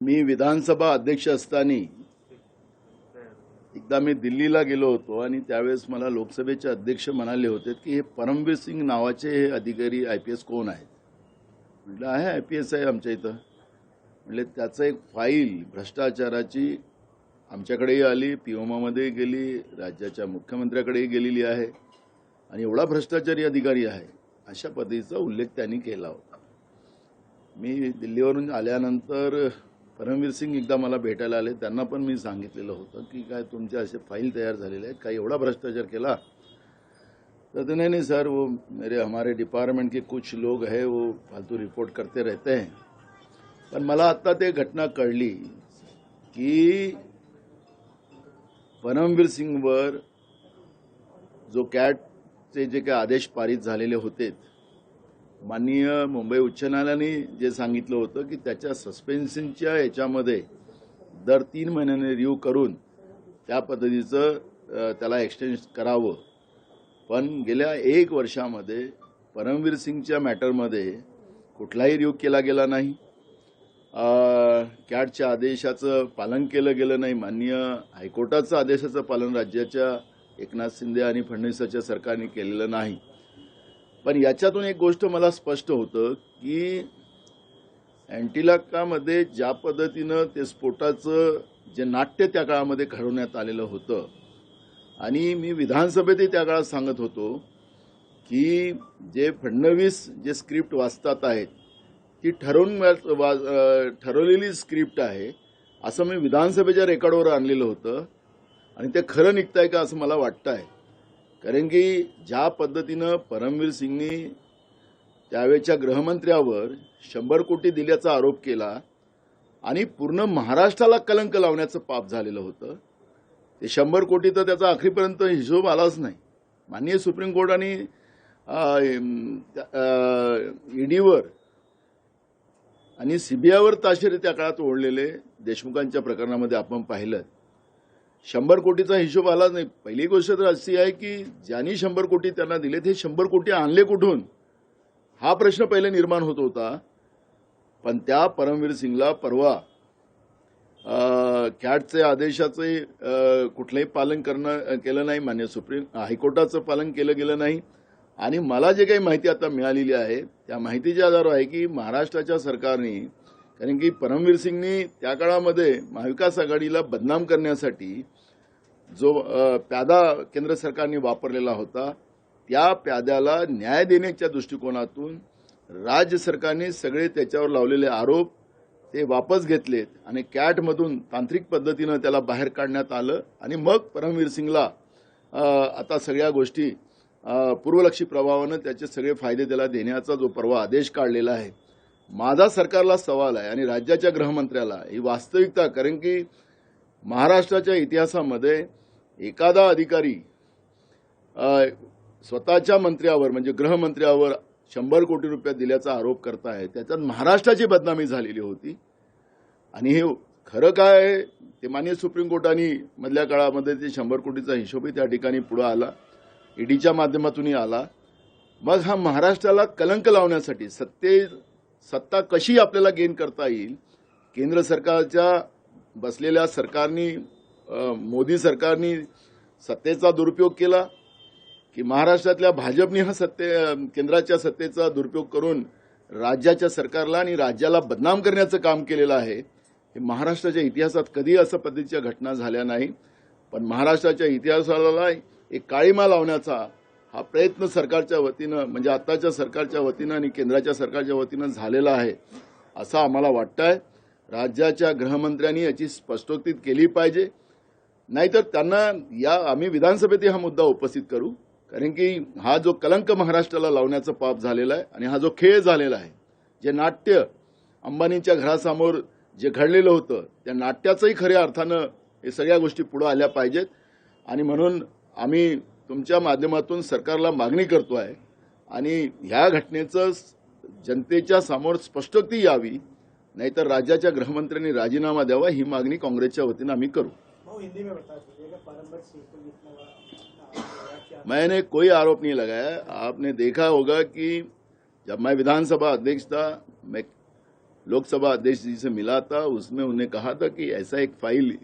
मी विधानसभा अध्यक्ष असताना एकदा मी दिल्लीला गेलो होतो आणि त्यावेळेस मला लोकसभेचे अध्यक्ष म्हणाले होते की हे परमवीर सिंग नावाचे हे अधिकारी आयपीएस कोण आहेत. म्हटलं आहे आयपीएस आहे आमच्या इथं. म्हटले त्याचं एक फाईल भ्रष्टाचाराची आमच्याकडेही आली, पीओमामध्ये गेली, राज्याच्या मुख्यमंत्र्याकडेही गेलेली आहे आणि एवढा भ्रष्टाचारी अधिकारी आहे अशा पद्धतीचा उल्लेख त्यांनी केला होता. मी दिल्लीवरून आल्यानंतर परमवीर सिंग एकदा मला भेटायला आले. त्यांना पण मी सांगितलेलं होतं की काय तुमचे असे फाईल तयार झालेले आहेत, काय एवढा भ्रष्टाचार केला. तर ते नहीं सर, वो मेरे हमारे डिपार्टमेंट के कुछ लोग हैं वो फालतू रिपोर्ट करते रहते हैं. पण मला आता ते घटना कळली की परमवीर सिंगवर जो कॅटचे जे काही आदेश पारित झालेले होते, माननीय मुंबई उच्च न्यायालयाने जे सांगितलं होतं की त्याच्या सस्पेन्शनच्या याच्यामध्ये दर 3 महिन्याने रिव्ह्यू करून त्या पद्धतीचं त्याला एक्सटेंड करावं. पण गेल्या 1 वर्षामध्ये परमवीर सिंगच्या मॅटरमध्ये कुठलाही रिव्ह्यू केला गेला नाही. कॅटच्या आदेशाचं पालन केलं गेलं नाही. माननीय हायकोर्टाचं आदेशाचं पालन राज्याच्या एकनाथ शिंदे आणि फडणवीसाच्या सरकारने केलेलं नाही. पण याच्यातून एक गोष्ट मला स्पष्ट होतं की अँटिलाकामध्ये ज्या पद्धतीनं ते स्फोटाचं जे नाट्य त्या काळामध्ये घडवण्यात आलेलं होतं आणि मी विधानसभेतही त्या काळात सांगत होतो की जे फडणवीस जे स्क्रिप्ट वाचतात आहेत ती ठरवलेली स्क्रिप्ट आहे असं मी विधानसभेच्या रेकॉर्डवर आणलेलं होतं आणि ते खरं निघतंय का असं मला वाटतं आहे. कारण की ज्या पद्धतीनं परमवीर सिंगनी त्यावेळच्या गृहमंत्र्यावर 100 कोटी दिल्याचा आरोप केला आणि पूर्ण महाराष्ट्राला कलंक लावण्याचं पाप झालेलं होतं. ते 100 कोटी तर त्याचा अखेरपर्यंत हिशोब आलाच नाही. माननीय सुप्रीम कोर्टाने ईडीवर आणि सीबीआयवर ताशेरे त्या काळात ओढलेले देशमुखांच्या प्रकरणामध्ये आपण पाहिलं. 100 कोटीचा हिशोब आला नाही. पहिली गोष्ट तर अशी आहे की ज्यांनी 100 कोटी त्यांना दिले ते 100 कोटी आणले कुठून हा प्रश्न पहिले निर्माण होत होता. पण त्या परमवीर सिंगला परवा कॅटचे आदेशाचे कुठलंही पालन केलं नाही. मान्य सुप्रीम हायकोर्टाचं पालन केलं गेलं नाही. आणि मला जे काही माहिती आता मिळालेली आहे त्या माहितीच्या आधारावर आहे की महाराष्ट्राच्या सरकारने, कारण की परमवीर सिंगनी त्या काळामध्ये महाविकास आघाडीला बदनाम करण्यासाठी जो प्यादा केंद्र सरकारने वापरलेला होता त्या प्याद्याला न्याय देण्याच्या दृष्टिकोनातून राज्य सरकारने सगळे त्याच्यावर लावलेले आरोप ते वापस घेतलेत आणि कॅटमधून तांत्रिक पद्धतीनं त्याला बाहेर काढण्यात आलं आणि मग परमवीर सिंगला आता सगळ्या गोष्टी पूर्वलक्षी प्रभावानं त्याचे सगळे फायदे त्याला देण्याचा जो परवा आदेश काढलेला आहे. माझा सरकारला सवाल आहे आणि राज्याच्या गृहमंत्र्याला ही वास्तविकता, कारण की महाराष्ट्राच्या इतिहासामध्ये एखादा अधिकारी स्वतःच्या मंत्र्यावर म्हणजे गृहमंत्र्यावर 100 कोटी रुपये दिल्याचा आरोप करताय, त्याच्यात महाराष्ट्राची बदनामी झालेली होती. आणि हे खरं काय आहे ते माननीय सुप्रीम कोर्टाने मधल्या काळामध्ये ते 100 कोटीचा हिशोबही त्या ठिकाणी पुढे आला, ईडीच्या माध्यमातूनही आला. मग हा महाराष्ट्राला कलंक लावण्यासाठी सत्ता कशी आपल्याला गेन करता येईल, केंद्र सरकारच्या बसलेल्या सरकारनी मोदी सरकारनी सत्तेचा दुरुपयोग केला की महाराष्ट्रातल्या भाजपने हा केंद्राच्या सत्तेचा दुरुपयोग करून राज्याच्या सरकारला आणि राज्याला बदनाम करण्याचं काम केलेलं आहे. हे महाराष्ट्राच्या इतिहासात कधी असं पद्धतीच्या घटना झाल्या नाही. पण महाराष्ट्राच्या इतिहासाला एक काळीमा लावण्याचा हा प्रयत्न सरकारच्या वतीनं म्हणजे आताच्या सरकारच्या वतीनं आणि केंद्राच्या सरकारच्या वतीनं झालेला आहे असं आम्हाला वाटतंय. राज्याच्या गृहमंत्र्यांनी याची स्पष्टोक्ती केली पाहिजे, नाहीतर त्यांना आम्ही विधानसभेत हा मुद्दा उपस्थित करू. कारण की हा जो कलंक महाराष्ट्राला लावण्याचा पाप झालेला आहे आणि हा जो खेळ झालेला आहे, जे नाट्य अंबानींच्या घरासमोर जे घडलेलं होतं त्या नाट्याचंही खऱ्या अर्थानं हे सगळ्या गोष्टी पुढे आल्या पाहिजेत. आणि म्हणून आम्ही तुमच्या माध्यमातून सरकारला मागणी करतो आहे आणि ह्या घटनेचं जनतेच्या समोर स्पष्टोक्ती यावी, नाहीतर राज्याच्या गृहमंत्र्यांनी राजीनामा द्यावा ही मागणी काँग्रेसच्या वतीनं आम्ही करू. मैंने कोई आरोप नहीं लगाया. आपने देखा होगा कि जब मैं विधानसभा अध्यक्ष था मैं लोकसभा अध्यक्ष जी से मिला था, उसमें उन्हें कहा था कि ऐसा एक फाइल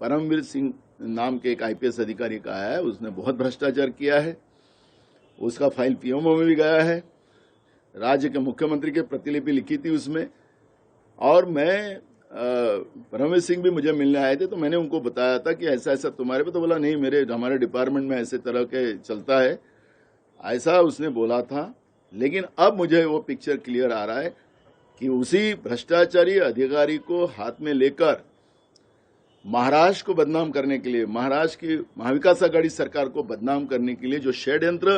परमवीर सिंह नाम के एक आईपीएस अधिकारी का है, उसने बहुत भ्रष्टाचार किया है, उसका फाइल पीएमओ में भी गया है, राज्य के मुख्यमंत्री की प्रतिलिपि लिखी थी उसमें। और मैं परमवीर सिंह भी मुझे मिलने आए थे, तो मैंने उनको बताया था कि ऐसा ऐसा तुम्हारे पे, तो बोला नहीं हमारे डिपार्टमेंट में ऐसे तरह के चलता है, ऐसा उसने बोला था। लेकिन अब मुझे वो पिक्चर क्लियर आ रहा है कि उसी भ्रष्टाचारी अधिकारी को हाथ में लेकर महाराष्ट्र को बदनाम करने के लिए, महाराष्ट्र की महाविकास आघाड़ी सरकार को बदनाम करने के लिए जो षड्यंत्र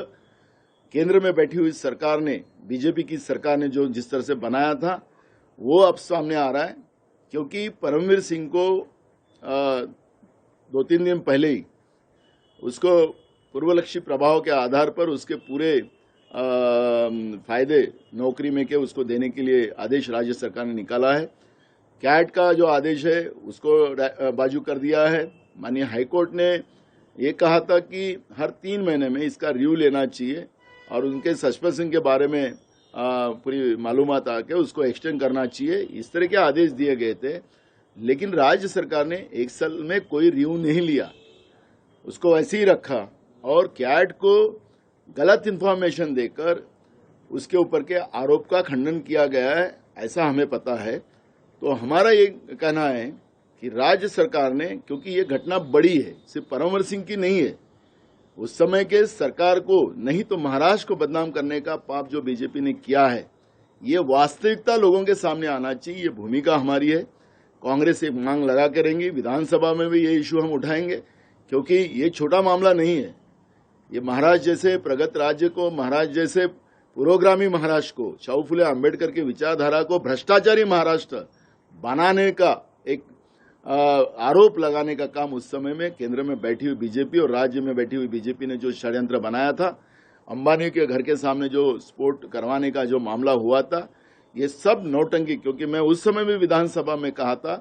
केंद्र में बैठी हुई सरकार ने, बीजेपी की सरकार ने जो जिस तरह से बनाया था, वो अब सामने आ रहा है। क्योंकि परमवीर सिंह को 2-3 दिन पहले ही उसको पूर्वलक्षी प्रभाव के आधार पर उसके पूरे फायदे नौकरी में के उसको देने के लिए आदेश राज्य सरकार ने निकाला है। कैट का जो आदेश है उसको बाजू कर दिया है। माननीय हाईकोर्ट ने ये कहा था कि हर 3 महीने में इसका रिव्यू लेना चाहिए और उनके सस्पेंशन के बारे में पूरी मालूमात आके उसको एक्सटेंड करना चाहिए, इस तरह के आदेश दिए गए थे। लेकिन राज्य सरकार ने 1 साल में कोई रिव्यू नहीं लिया, उसको ऐसे ही रखा और कैट को गलत इंफॉर्मेशन देकर उसके ऊपर के आरोप का खंडन किया गया है, ऐसा हमें पता है। तो हमारा ये कहना है कि राज्य सरकार ने, क्योंकि ये घटना बड़ी है, सिर्फ परमवीर सिंह की नहीं है, उस समय के सरकार को नहीं तो महाराष्ट्र को बदनाम करने का पाप जो बीजेपी ने किया है, ये वास्तविकता लोगों के सामने आना चाहिए। ये भूमिका हमारी है। कांग्रेस एक मांग लगा करेंगी, विधानसभा में भी ये इशू हम उठाएंगे, क्योंकि ये छोटा मामला नहीं है। ये महाराष्ट्र जैसे प्रगत राज्य को, महाराष्ट्र जैसे पुरोगामी महाराष्ट्र को, शाहू फुले आंबेडकर की विचारधारा को भ्रष्टाचारी महाराष्ट्र बनाने का एक आरोप लगाने का काम उस समय में केंद्र में बैठी हुई बीजेपी और राज्य में बैठी हुई बीजेपी ने जो षड्यंत्र बनाया था, अंबानी के घर के सामने जो स्फोट करवाने का जो मामला हुआ था, ये सब नौटंकी। क्योंकि मैं उस समय भी विधानसभा में कहा था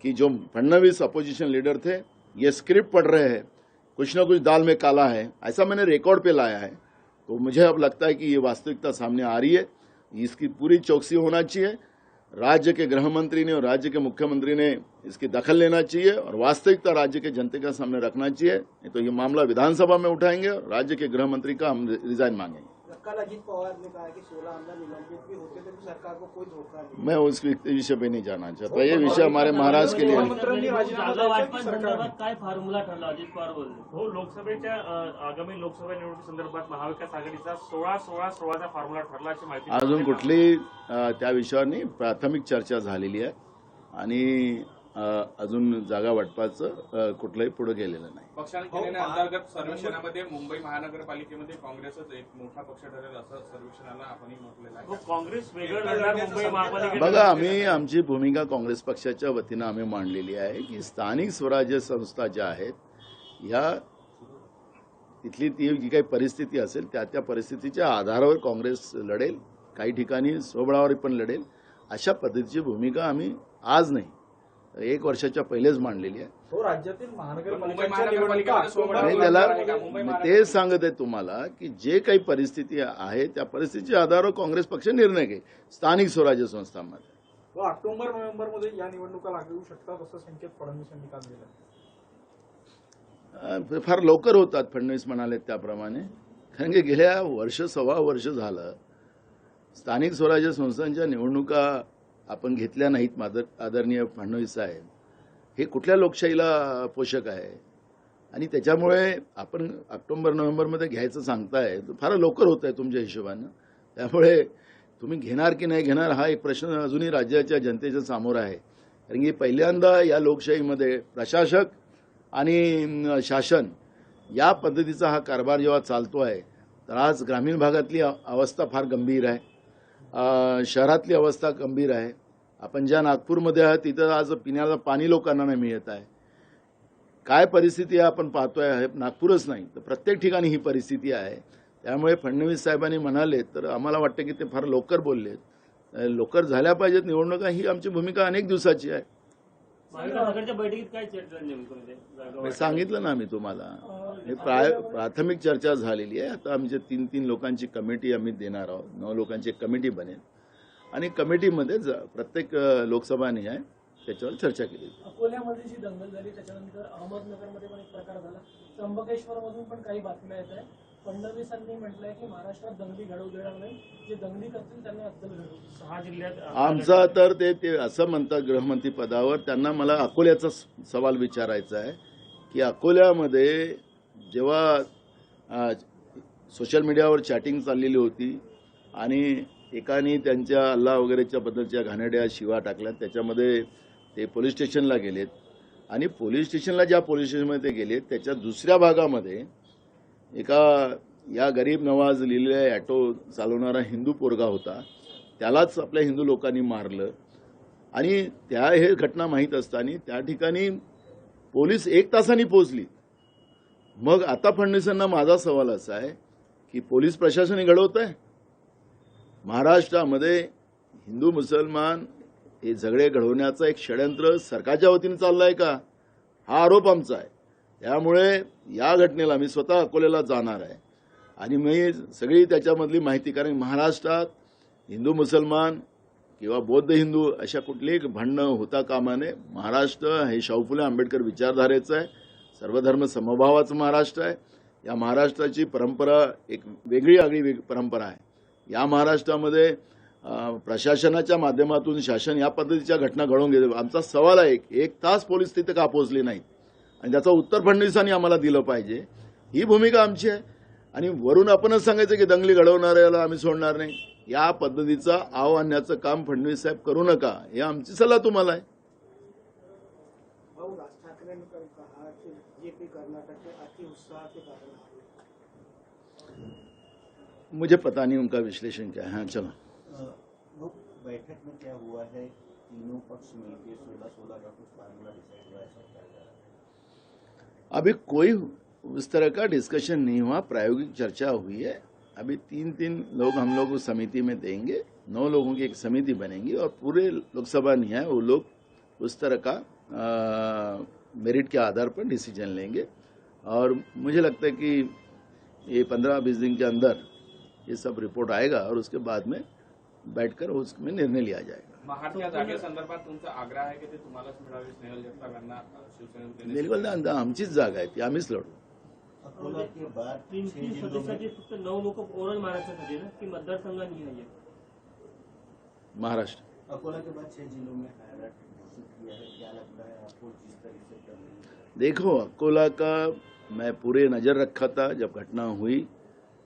कि जो फडणवीस अपोजिशन लीडर थे, ये स्क्रिप्ट पढ़ रहे हैं, कुछ ना कुछ दाल में काला है, ऐसा मैंने रिकॉर्ड पे लाया है। तो मुझे अब लगता है कि ये वास्तविकता सामने आ रही है, इसकी पूरी चौकसी होना चाहिए। राज्य के गृह मंत्री ने और राज्य के मुख्यमंत्री ने इसकी दखल लेना चाहिए और वास्तविकता राज्य के जनता के सामने रखना चाहिए। नहीं तो ये मामला विधानसभा में उठाएंगे और राज्य के गृह मंत्री का हम रिजाइन मांगेंगे। कल अजित पवार ने कहा कि 16 आमदार निलंबित भी होते थे तो सरकार को कोई धोखा नहीं। मैं उस विषय पे नहीं जाना चाहता, ये विषय हमारे महाराष्ट्र के लिए काय फॉर्म्युला ठरला अजित पवार बोलले हो. लोकसभेच्या आगामी लोकसभा निवडणुकीसंदर्भात महाविकास आघाडीचा 16-16-16चा फॉर्म्युला ठरला अशी माहिती अजून कुठली त्या विषयावर नाही, प्राथमिक चर्चा झालेली आहे आणि अजून जागा वाटपाचं कुठलंही पुढे गेलेलं नाही. पक्षाने केलेल्या अंतर्गत सर्वेक्षणामध्ये मुंबई महानगरपालिकेमध्ये काँग्रेसच एक मोठा पक्ष ठरेल असं सर्वेक्षणाला आपणही म्हटलेलं आहे. काँग्रेस वेगळं लढणार मुंबई महापालिकेत. बघा, आम्ही आमची भूमिका काँग्रेस पक्षाच्या वतीनं आम्ही मांडलेली आहे की स्थानिक स्वराज्य संस्था ज्या आहेत, ह्या तिथली ती जी काही परिस्थिती असेल त्या परिस्थितीच्या आधारावर काँग्रेस लढेल, काही ठिकाणी स्वबळावर पण लढेल. अशा पद्धतीची भूमिका आम्ही आज नाही, 1 वर्षाच्या पहिलेच मांडलेली आहे. हो, राज्यातील आणि त्याला मी ते सांगत आहे तुम्हाला की जे काही परिस्थिती आहे त्या परिस्थितीच्या आधारावर काँग्रेस पक्ष निर्णय घेईल स्थानिक स्वराज्य संस्थांमध्ये. ऑक्टोबर नोव्हेंबर मध्ये या निवडणुका लागू शकतात असं संकेत फडणवीस यांनी काल दिला. फार लवकर होतात फडणवीस म्हणाले त्याप्रमाणे, कारण की गेल्या सव्वा वर्ष झालं स्थानिक स्वराज्य संस्थांच्या निवडणुका आपण घेतल्या नाहीत. आदरणीय फडणवीस साहेब हे कुठल्या लोकशाहीला पोषक आहे आणि त्याच्यामुळे आपण ऑक्टोबर नोव्हेंबरमध्ये घ्यायचं सांगताय, फार लवकर होत आहे तुमच्या हिशोबानं. त्यामुळे तुम्ही घेणार की नाही घेणार हा एक प्रश्न अजूनही राज्याच्या जनतेच्या समोर आहे. कारण की पहिल्यांदा या लोकशाहीमध्ये प्रशासक आणि शासन या पद्धतीचा हा कारभार जेव्हा चालतो आहे, तर आज ग्रामीण भागातली अवस्था फार गंभीर आहे, शहरातली अवस्था गंभीर आहे. आपण ज्या नागपूरमध्ये आहात तिथं आज पिण्याचं पाणी लोकांना नाही मिळत आहे. काय परिस्थिती आहे आपण पाहतोय, नागपूरच नाही तर प्रत्येक ठिकाणी ही परिस्थिती आहे. त्यामुळे फडणवीस साहेबांनी म्हणाले तर आम्हाला वाटतं की ते फार लवकर बोललेत, लवकर झाल्या पाहिजेत निवडणुका, ही आमची भूमिका अनेक दिवसाची आहे. बैठकीत काय चर्चा नेमकं सांगितलं ना मी तुम्हाला, हे प्राथमिक चर्चा झालेली आहे. आता आमच्या 3 लोकांची कमिटी आम्ही देणार आहोत, 9 लोकांची कमिटी बनेल आणि कमिटीमध्ये प्रत्येक लोकसभा न्याय त्याच्यावर चर्चा केली. अकोल्यामध्ये जी दंगल झाली त्याच्यानंतर अहमदनगरमध्ये पण एक प्रकार झाला. त्र्यंबकेश्वरमधून पण काही बातम्या येत आहे. फडणवीसांनी म्हटलंय की महाराष्ट्रात दंगली घडवू देणार नाही, जे दंगली करतील त्यांना अद्दल घडवू. 6 जिल्ह्यात आमचा तर ते असं म्हणतात गृहमंत्री पदावर, त्यांना मला अकोल्याचा सवाल विचारायचा आहे की अकोल्यामध्ये जेव्हा सोशल मीडियावर चॅटिंग चाललेली होती आणि एकाने त्यांच्या अल्ला वगैरेच्या बद्दलच्या घाणेरड्या शिवा टाकल्या, त्याच्यामध्ये ते पोलीस स्टेशनला गेलेत आणि पोलीस स्टेशनला ज्या पोलीस स्टेशनमध्ये ते गेलेत त्याच्या दुसऱ्या भागामध्ये एका या गरीब नवाज लिहिलेल्या ॲटो चालवणारा हिंदू पोरगा होता, त्यालाच आपल्या हिंदू लोकांनी मारलं. आणि हे घटना माहीत असताना त्या ठिकाणी पोलीस 1 तासांनी पोहोचली. मग आता फडणवीसांना माझा सवाल असा आहे की पोलीस प्रशासन घडवत आहे महाराष्ट्रामध्ये हिंदू मुसलमान हे झगडे घडवण्याचा एक षडयंत्र सरकारच्या वतीने चाललं आहे का, हा आरोप आमचा आहे. त्यामुळे या घटनेला मी स्वतः अकोल्याला जाणार आहे आणि मी सगळी त्याच्यामधली माहिती, कारण महाराष्ट्रात हिंदू मुसलमान किंवा बौद्ध हिंदू अशा कुठलीही भांडणं होता कामा नये. महाराष्ट्र हे शाहू फुले आंबेडकर विचारधारेचं आहे, सर्वधर्म समभावाचं महाराष्ट्र आहे. या महाराष्ट्राची परंपरा एक वेगळी आगळी परंपरा आहे. या महाराष्ट्रामध्ये प्रशासनाच्या माध्यमातून शासन या पद्धतीच्या घटना घडवून घेते. आमचा सवाल आहे 1 तास पोलीस तिथे का पोहोचले नाहीत आणि त्याचं उत्तर फडणवीसांनी आम्हाला दिलं पाहिजे. ही भूमिका आमची आहे. आणि वरून आपणच सांगायचं की दंगली घडवणाऱ्याला आम्ही सोडणार नाही. या पद्धतीचं आणण्याचं काम फडणवीस साहेब करू नका, हे आमची सल्ला तुम्हाला आहे. भाऊ, राज ठाकरे ने कहा कि बीजेपी कर्नाटक में अति उत्साह के कारण मुझे पता नहीं उनका विश्लेषण क्या है. हाँ चलो. वो बैठक में क्या हुआ है, तीनों पक्ष मिलकर 16 का कुछ फार्मूला डिसाइड हुआ है सरकार द्वारा? अभी कोई उस तरह का डिस्कशन नहीं हुआ, प्रायोगिक चर्चा हुई है. अभी 3 लोग हम लोग उस समिति में देंगे, 9 लोगों की एक समिति बनेगी और पूरे लोकसभा न्याय वो लोग उस तरह का मेरिट के आधार पर डिसीजन लेंगे. और मुझे लगता है कि ये 15-20 दिन के अंदर ये सब रिपोर्ट आएगा और उसके बाद में बैठकर उसमें निर्णय लिया जाएगा. महाडच्या जागेसंदर्भात तुमचा आग्रह आहे की ते तुम्हालाच मिळावी, स्नेहल जगताप यांना शिवसेनेने बिलकुल आमचीच जागा आहे ती, आम्हीच लढू. अकोला के बाद 3 6 जिलों में सदस्याचे फक्त 9 लोक ओरल महाराष्ट्रासाठी ना की मतदारसंघांनी नाहीये. महाराष्ट्र. अकोला के बाद 6 जिलों में हाई अलर्ट घोषित किया है. क्या लगता है आपको जिस तरह से कर रही है? देखो, अकोला का मैं पूरे नज़र रखा था जब घटना हुई.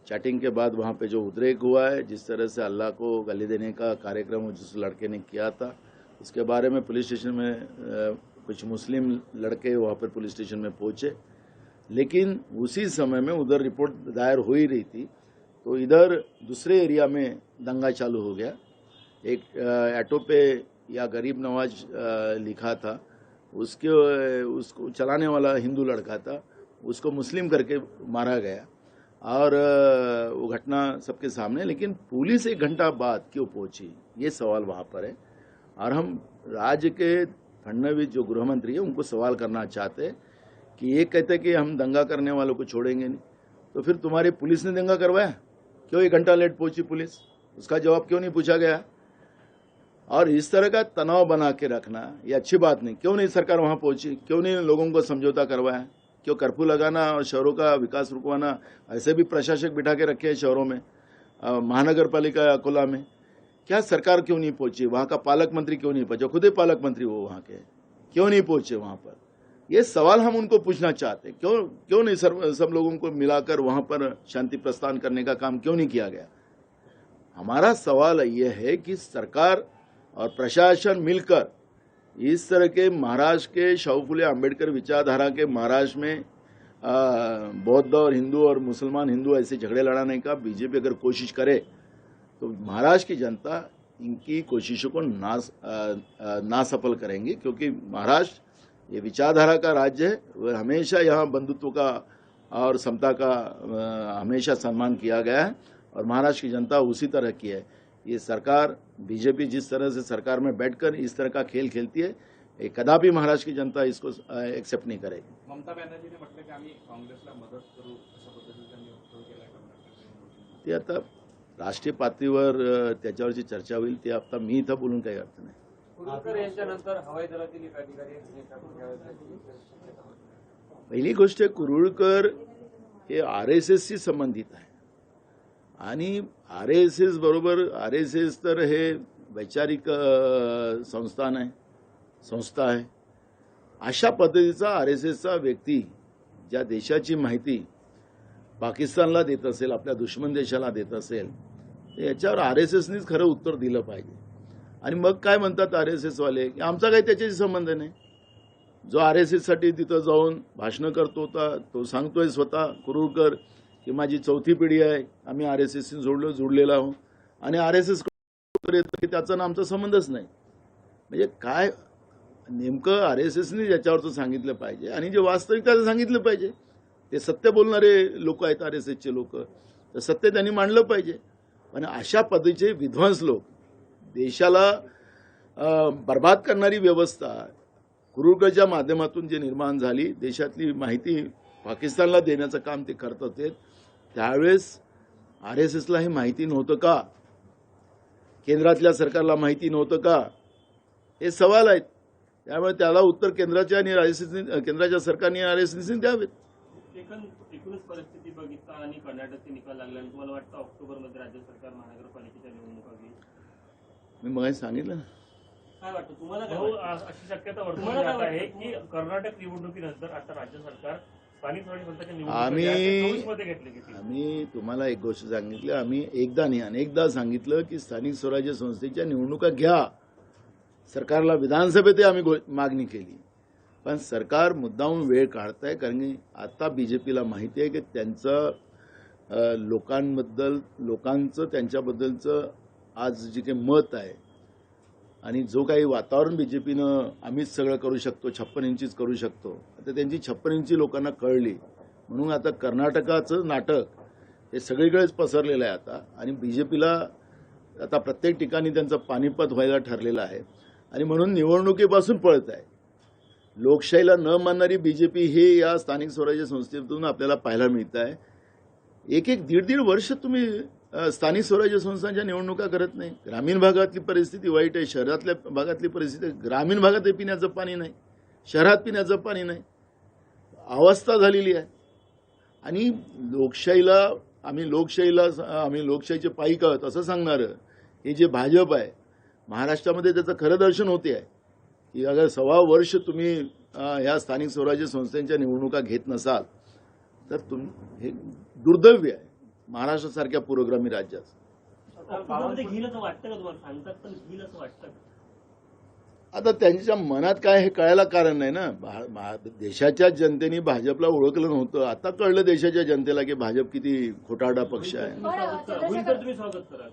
चैटिंग के बाद वहाँ पे जो उद्रेक हुआ है, जिस तरह से अल्लाह को गाली देने का कार्यक्रम जिस लड़के ने किया था, उसके बारे में पुलिस स्टेशन में कुछ मुस्लिम लड़के वहाँ पर पुलिस स्टेशन में पहुँचे. लेकिन उसी समय में उधर रिपोर्ट दायर हो ही रही थी तो इधर दूसरे एरिया में दंगा चालू हो गया. एक ऑटो पे या गरीब नवाज लिखा था, उसको चलाने वाला हिंदू लड़का था, उसको मुस्लिम करके मारा गया और वो घटना सबके सामने. लेकिन पुलिस 1 घंटा बाद क्यों पहुंची, ये सवाल वहाँ पर है. और हम राज्य के फडणवीस जो गृह मंत्री है उनको सवाल करना चाहते हैं कि ये कहते हैं कि हम दंगा करने वालों को छोड़ेंगे नहीं, तो फिर तुम्हारी पुलिस ने दंगा करवाया, क्यों 1 घंटा लेट पहुंची पुलिस, उसका जवाब क्यों नहीं पूछा गया. और इस तरह का तनाव बना के रखना ये अच्छी बात नहीं. क्यों नहीं सरकार वहाँ पहुंची, क्यों नहीं लोगों को समझौता करवाया, क्यों कर्फ्यू लगाना और शहरों का विकास रुकवाना, ऐसे भी प्रशासक बिठा के रखे हैं शहरों में. महानगर पालिका अकोला में क्या सरकार क्यों नहीं पहुंची, वहाँ का पालक मंत्री क्यों नहीं पहुंचा, खुद ही पालक मंत्री वो वहाँ के, क्यों नहीं पहुंचे वहाँ पर. ये सवाल हम उनको पूछना चाहते हैं. क्यों नहीं सब लोगों को मिलाकर वहाँ पर शांति प्रस्थान करने का काम क्यों नहीं किया गया. हमारा सवाल ये है कि सरकार और प्रशासन मिलकर इस तरह के महाराष्ट्र के शाहू फुले आंबेडकर विचारधारा के महाराष्ट्र में बौद्ध और हिंदू और मुसलमान हिंदू ऐसे झगड़े लड़ाने का बीजेपी अगर कोशिश करे तो महाराष्ट्र की जनता इनकी कोशिशों को ना सफल करेंगे. क्योंकि महाराष्ट्र ये विचारधारा का राज्य है, वह हमेशा यहाँ बंधुत्व का और समता का हमेशा सम्मान किया गया है और महाराष्ट्र की जनता उसी तरह की है. ये सरकार बीजेपी जिस तरह से सरकार में बैठकर इस तरह का खेल खेलती है, कदापि महाराष्ट्र की जनता इसको एक्सेप्ट नहीं करेगी. ममता बॅनर्जीने म्हटलं की आम्ही काँग्रेसला मदत करू अशा पद्धतीने त्यांनी वक्तव्य केलं आहे. ते आता राष्ट्रीय पातळीवर त्याच्यावरची चर्चा होईल. ते आता मी इथं बोलून काही अर्थ नाही. कुरुलकर यांच्यानंतर हवाई दलातील एक अधिकारी अनिल ठाकूर घ्यावे पहिली गोष्ट कुरुळकर हे RSSशी संबंधित आहे आणि RSS बरोबर RSS तर हे वैचारिक संस्था आहे. अशा पद्धतीचा RSSचा व्यक्ती ज्या देशाची माहिती पाकिस्तानला देत असेल, आपल्या दुश्मन देशाला देत असेल, तर याच्यावर RSSनीच खरं उत्तर दिलं पाहिजे. आणि मग काय म्हणतात RSS वाले की आमचा काही त्याच्याशी संबंध नाही. जो RSS साठी तिथं जाऊन भाषणं करतो होता तो सांगतोय स्वतः कुरुळकर की माझी 4थी पिढी आहे, आम्ही RSSशी जुडलेलो आहोत आणि RSS की त्याचा ना आमचा संबंधच नाही. म्हणजे काय नेमकं RSSनी याच्यावरचं सांगितलं पाहिजे आणि जे वास्तविक त्याचं सांगितलं पाहिजे. ते सत्य बोलणारे लोक आहेत RSSचे लोक, तर सत्य त्यांनी मांडलं पाहिजे. पण अशा पद्धतीचे विध्वंस लोक, देशाला बर्बाद करणारी व्यवस्था कुरुळकरच्या माध्यमातून जे निर्माण झाली, देशातली माहिती पाकिस्तानला देण्याचं काम ते करत होते, त्यावेळेस RSSला हे माहिती नव्हतं का? केंद्रातल्या सरकारला माहिती नव्हतं का? हे सवाल आहेत. त्यामुळे त्याला उत्तर केंद्राच्या सरकारने RSSनी द्यावेत. एकूणच परिस्थिती बघितता आणि कर्नाटकचे निकाल लागल्याने तुम्हाला वाटतं ऑक्टोबरमध्ये राज्य सरकार महानगरपालिकेच्या निवडणुका घेईल? मी मग सांगितलं ना. काय वाटतं तुम्हाला? काय भाऊ, वाटतं? अशी शक्यता वर्तवली जात आहे की कर्नाटक निवडणुकीनंतर आता राज्य सरकार स्थानिक स्वराज्य संस्थांच्या निवडणुका घेतली गेली. आम्ही तुम्हाला एक गोष्ट सांगितली, आम्ही एकदा नाही अनेकदा सांगितलं की स्थानिक स्वराज्य संस्थेच्या निवडणुका घ्या. सरकारला विधानसभेत आम्ही मागणी केली, पण सरकार मुद्दामून वेळ काढताय. कारण की आता BJPला माहिती आहे की त्यांचं लोकांचं त्यांच्याबद्दलचं आज जे काही मत आहे आणि जो काही वातावरण BJPनं आम्हीच सगळं करू शकतो, 56 इंचीच करू शकतो, आता त्यांची 56 इंची लोकांना कळली. म्हणून आता कर्नाटकाचं नाटक हे सगळीकडेच पसरलेलं आहे आता आणि BJPला आता प्रत्येक ठिकाणी त्यांचं पानिपत व्हायला ठरलेलं आहे आणि म्हणून निवडणुकीपासून पळत आहे. लोकशाहीला न मानणारी BJP हे या स्थानिक स्वराज्य संस्थेतून आपल्याला पाहायला मिळत आहे. एक दीड वर्ष तुम्ही स्थानिक स्वराज्य संस्थांच्या निवडणुका करत नाही. ग्रामीण भागातली परिस्थिती वाईट आहे, शहरातल्या भागातली परिस्थिती, ग्रामीण भागात पिण्याचं पाणी नाही, शहरात पिण्याचं पाणी नाही, अवस्था झालेली आहे. आणि आम्ही लोकशाहीचे पाईक आहोत असं सांगणारं हे जे भाजप आहे, महाराष्ट्रामध्ये त्याचं खरं दर्शन होते आहे की अगर 1.25 वर्ष तुम्ही ह्या स्थानिक स्वराज्य संस्थांच्या निवडणुका घेत नसाल तर हे दुर्दैव्य आहे महाराष्ट्रासारख्या पुरोगामी राज्यात. ऑक्टोबरमध्ये घेईल असं वाटतं का तुम्हाला? सांगतात पण घेईल असं वाटतं का? आता त्यांच्या मनात काय हे कळायला कारण नाही ना. देशाच्या जनतेने भाजपला ओळखलं नव्हतं, आता कळलं देशाच्या जनतेला की भाजप किती खोटारडा पक्ष आहे. होईल तर तुम्ही स्वागत कराल?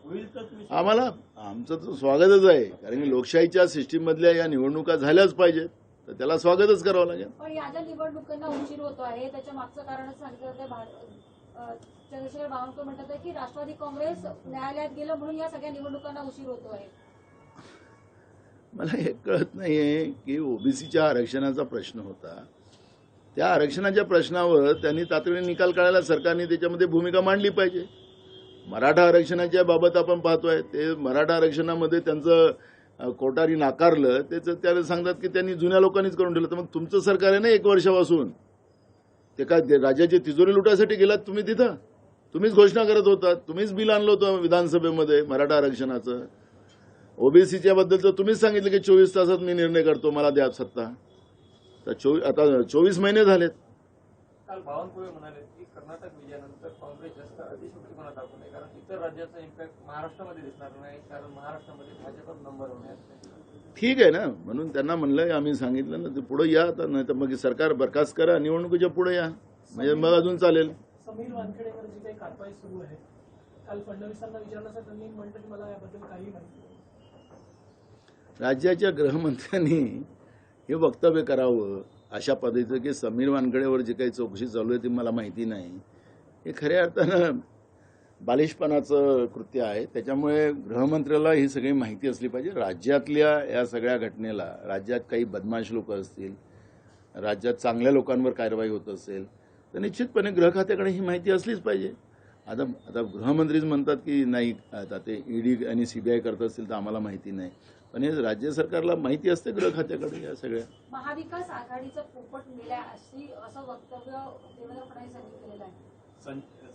होईल तर तुम्ही आम्हाला आमचं तर स्वागतच आहे, कारण की लोकशाहीच्या सिस्टीममधल्या या निवडणुका झाल्याच पाहिजेत, तर त्याला स्वागतच करावं लागेल. पण या ज्या निवडणुकांना उशीर होतो आहे त्याच्या मागचं कारण सांगितलं जातं. चंद्रशेखर बावनकुळे म्हणतात की राष्ट्रवादी काँग्रेस न्यायालयात गेलं म्हणून या सगळ्या निवडणुकांना उशीर होतो आहे. मला हे कळत नाहीये की ओबीसीच्या आरक्षणाचा प्रश्न होता, त्या आरक्षणाच्या प्रश्नावर त्यांनी तातडीने निकाल काढायला सरकारने त्याच्यामध्ये भूमिका मांडली पाहिजे. मराठा आरक्षणाच्या बाबत आपण पाहतोय, ते मराठा आरक्षणामध्ये त्यांचं कोटारी नाकारलं, त्याला सांगतात की त्यांनी जुन्या लोकांनीच करून ठेवलं. तर मग तुमचं सरकार आहे ना 1 वर्षापासून, ते काय राज्याची तिजोरी लुटायसाठी गेलात तुम्ही? तिथं तुम्हीच घोषणा करत होतात, तुम्हीच बिल आणलं होतं विधानसभेमध्ये मराठा आरक्षणाचं. ओबीसीच्या बद्दल तुम्हीच सांगितलं की 24 तासात मी निर्णय करतो, मला द्या सत्ता. तर आता 24 महिने झालेत. काल बावनकुळे म्हणाले की कर्नाटक विजयानंतर काँग्रेस जास्त अधिशक्तीपणा दाखवू नये, कारण इतर राज्याचा इम्पॅक्ट महाराष्ट्रामध्ये दिसणार नाही, कारण महाराष्ट्रामध्ये भाजप नंबर होण्यात. ठीक आहे ना, म्हणून त्यांना म्हणलं, आम्ही सांगितलं ना, ते पुढे या, तर नाही तर मग सरकार बरखास्त करा, निवडणुकीच्या पुढे या, म्हणजे मग अजून चालेल. समीर वानखेडेवर जी काही कारवाई सुरू आहे, काल फडणवीसांना विचारलं त्यांनी म्हटलं की मला याबद्दल काही माहिती नाही. राज्याच्या गृहमंत्र्यांनी हे वक्तव्य करावं अशा पद्धतीचं की समीर वानखेडेवर जी काही चौकशी चालू आहे ती मला माहिती नाही, हे खऱ्या अर्थानं बालिशपणाचं कृत्य आहे. त्याच्यामुळे गृहमंत्र्याला ही सगळी माहिती असली पाहिजे. राज्यातल्या या सगळ्या घटनेला, राज्यात काही बदमाश लोक असतील, राज्यात चांगल्या लोकांवर कारवाई होत असेल तर निश्चितपणे गृह खात्याकडे ही माहिती असलीच पाहिजे. आता आता गृहमंत्रीच म्हणतात की नाही, आता ते ईडी आणि सीबीआय करत असतील तर आम्हाला माहिती नाही, पण हे राज्य सरकारला माहिती असते गृह खात्याकडे या सगळ्या. महाविकास आघाडीचं पोपट मेल्या असं वक्तव्य देवेंद्र फडणवीस यांनी केलेलं आहे.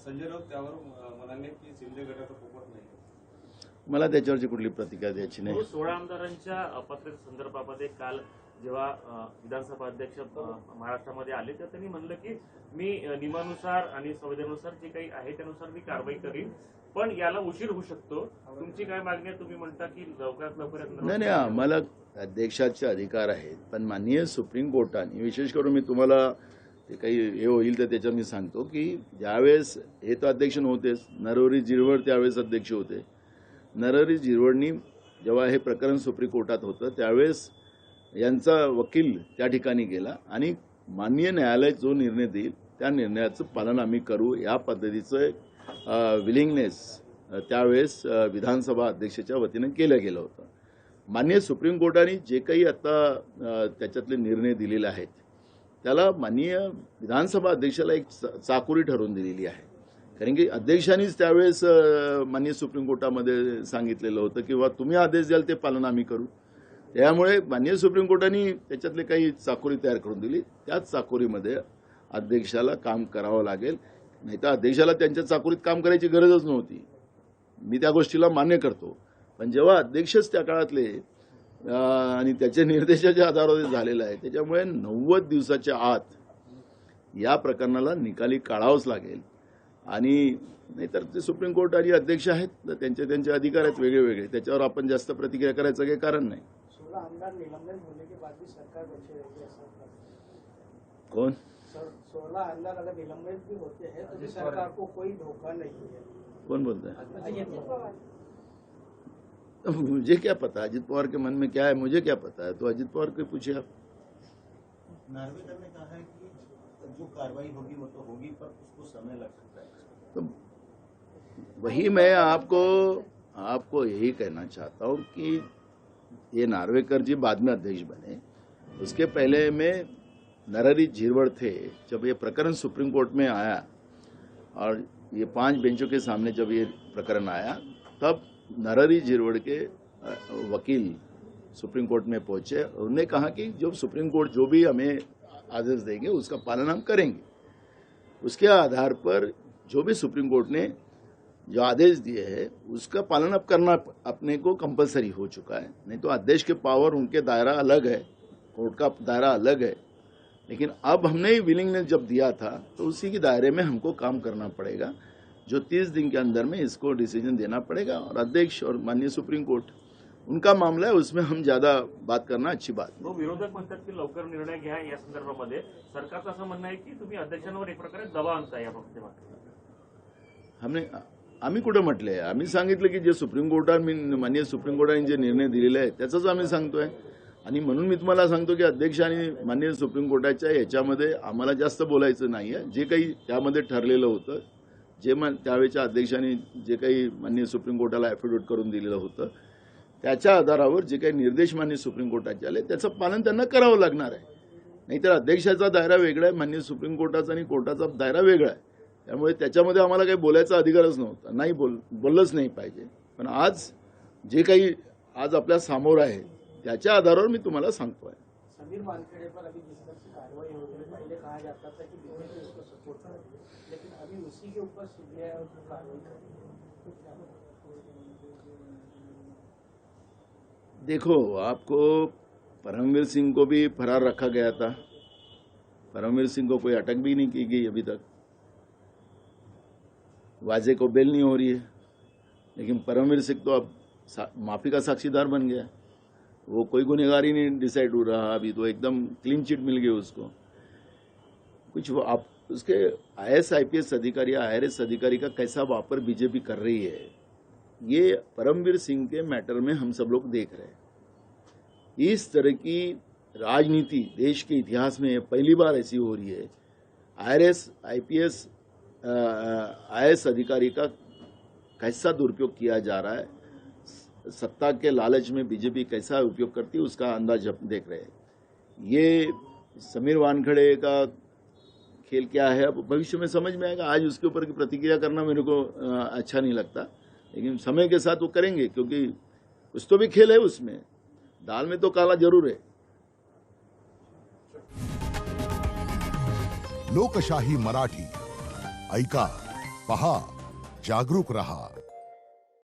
संजय राऊत त्यावर म्हणाले की शिंदे गटाचा पोपट नाही. मला त्याच्यावरची कुठली प्रतिक्रिया द्यायची नाही. 16 आमदारांच्या पत्र संदर्भामध्ये काल जेव्हा विधानसभा अध्यक्ष महाराष्ट्रामध्ये आले तर त्यांनी म्हणलं की मी नियमानुसार आणि संविधानानुसार जे काही आहे त्यानुसार मी कारवाई करीन, पण याला उशीर होऊ शकतो. तुमची काय मागणी आहे? तुम्ही म्हणता की लवकरात लवकर. नाही, आम्हाला अध्यक्षाचे अधिकार आहेत, पण माननीय सुप्रीम कोर्टाने विशेष करून मी तुम्हाला ते काही हे होईल तर त्याच्यात मी सांगतो की ज्यावेळेस हे तर अध्यक्ष नव्हतेच, नरहरी झिरवळ त्यावेळेस अध्यक्ष होते. नरहरी झिरवळनी जेव्हा हे प्रकरण सुप्रीम कोर्टात होतं त्यावेळेस यांचा वकील त्या ठिकाणी गेला आणि माननीय न्यायालय जो निर्णय देईल त्या निर्णयाचं पालन आम्ही करू या पद्धतीचं विलिंगनेस त्यावेळेस विधानसभा अध्यक्षाच्या वतीनं केलं गेलं होतं. माननीय सुप्रीम कोर्टाने जे काही आता त्याच्यातले निर्णय दिलेले आहेत त्याला माननीय विधानसभा अध्यक्षाला एक चाकोरी ठरवून दिलेली आहे. कारण की अध्यक्षांनीच त्यावेळेस माननीय सुप्रीम कोर्टामध्ये सांगितलेलं होतं की तुम्ही आदेश द्याल ते पालन आम्ही करू. त्यामुळे माननीय सुप्रीम कोर्टाने त्याच्यातले काही चाकोरी तयार करून दिली. त्याच चाकोरीमध्ये अध्यक्षाला काम करावं लागेल, नाही तर अध्यक्षाला त्यांच्या चाकोरीत काम करायची गरजच नव्हती. मी त्या गोष्टीला मान्य करतो, पण जेव्हा अध्यक्षच त्या काळातले आणि त्याच्या निर्देशाच्या आधारावर झालेलं आहे त्याच्यामुळे 90 दिवसाच्या आत या प्रकरणाला निकाली काढावंच लागेल. आणि नाहीतर ते सुप्रीम कोर्ट आणि अध्यक्ष आहेत तर त्यांचे अधिकार आहेत वेगळे वेगळे, त्याच्यावर आपण जास्त प्रतिक्रिया करायचं काही कारण नाही. आमदार निलंबन होने के बाद भी सरकार बचे रहेगी ऐसा कौन 16 आमदार अगर निलंबित भी होते हैं तो भी सरकार को कोई धोखा नहीं है. कौन बोलता है? अजित पवार. मुझे क्या पता अजित पवार के मन में क्या है, मुझे क्या पता है, तो अजित पवार को पूछिए आप. नार्वेकर ने कहा है कि जो कार्रवाई होगी वो तो होगी पर उसको समय लग सकता है. तो वही मैं आपको यही कहना चाहता हूं कि ये नार्वेकर जी बाद में अध्यक्ष बने, उसके पहले में नरहरी झिरवळ थे. जब ये प्रकरण सुप्रीम कोर्ट में आया और ये 5 बेंचों के सामने जब ये प्रकरण आया तब नरहरी झिरवळ के वकील सुप्रीम कोर्ट में पहुंचे. उन्होंने कहा कि जो सुप्रीम कोर्ट जो भी हमें आदेश देंगे उसका पालन हम करेंगे. उसके आधार पर जो भी सुप्रीम कोर्ट ने जो आदेश दिए हैं उसका पालन अब करना अपने को कंपलसरी हो चुका है. नहीं तो अध्यक्ष के पावर उनके दायरा अलग है, कोर्ट का दायरा अलग है, लेकिन अब हमने विलिंगनेस जब दिया था तो उसी के दायरे में हमको काम करना पड़ेगा. जो 30 दिन के अंदर में इसको डिसीजन देना पड़ेगा और अध्यक्ष और माननीय सुप्रीम कोर्ट उनका मामला है, उसमें हम ज्यादा बात करना अच्छी बात नहीं. विरोधक म्हणतात की लवकर निर्णय घ्या या संदर्भामध्ये. सरकारचं असं म्हणणं आहे की तुम्ही अध्यक्षांवर एक प्रकारे दबाव आणताय या बाबतीत. आम्ही कुठं म्हटलंय, आम्ही सांगितलं की जे सुप्रीम कोर्टाने माननीय सुप्रीम कोर्टाने जे निर्णय दिलेले आहेत त्याचाच आम्ही सांगतोय. आणि म्हणून मी तुम्हाला सांगतो की अध्यक्ष आणि माननीय सुप्रीम कोर्टाच्या याच्यामध्ये आम्हाला जास्त बोलायचं नाहीये. जे काही त्यामध्ये ठरलेलं होतं, जे त्यावेळेच्या अध्यक्षांनी जे काही माननीय सुप्रीम कोर्टाला ॲफिडेव्हिट करून दिलेलं होतं त्याच्या आधारावर जे काही निर्देश माननीय सुप्रीम कोर्टाचे आले त्याचं पालन त्यांना करावं लागणार आहे. नाहीतर अध्यक्षाचा दायरा वेगळा आहे, माननीय सुप्रीम कोर्टाचा आणि कोर्टाचा दायरा वेगळा आहे. त्यामुळे त्याच्यामध्ये आम्हाला काही बोलायचा अधिकारच नव्हता, नाही बोललंच नाही पाहिजे. पण आज जे काही आज आपल्या समोर आहे त्याच्या आधारावर मी तुम्हाला सांगतोय. समीर वानखेड़े पर अभी जिस तरह से कार्रवाई हो रही है, पहले कहा जाता था कि बीजेपी उसको सपोर्ट कर रही है, लेकिन अभी उसी के ऊपर सीबीआई और कार्रवाई कर रही है. देखो, आपको परमवीर सिंह को भी फरार रखा गया था. परमवीर सिंह को कोई अटक भी नहीं की गई अभी तक. वाजे को बेल नहीं हो रही है, लेकिन परमवीर सिंह तो अब माफी का साक्षीदार बन गया. वो कोई गुनहगार ही नहीं डिसाइड हो रहा. अभी तो एकदम क्लीन चिट मिल गई उसको. कुछ आप उसके IAS IPS अधिकारी या IRS अधिकारी का कैसा वापर बीजेपी कर रही है, ये परमवीर सिंह के मैटर में हम सब लोग देख रहे हैं. इस तरह की राजनीति देश के इतिहास में पहली बार ऐसी हो रही है. IRS IPS IAS अधिकारी का कैसा दुरुपयोग किया जा रहा है, सत्ता के लालच में बीजेपी कैसा उपयोग करती है उसका अंदाज हम देख रहे हैं. ये समीर वानखेड़े का खेल क्या है अब भविष्य में समझ में आएगा। आज उसके ऊपर की प्रतिक्रिया करना मेरे को अच्छा नहीं लगता, लेकिन समय के साथ वो करेंगे, क्योंकि कुछ तो भी खेल है उसमें, दाल में तो काला जरूर है। लोकशाही मराठी ऐका, पहा, जागरूक रहा।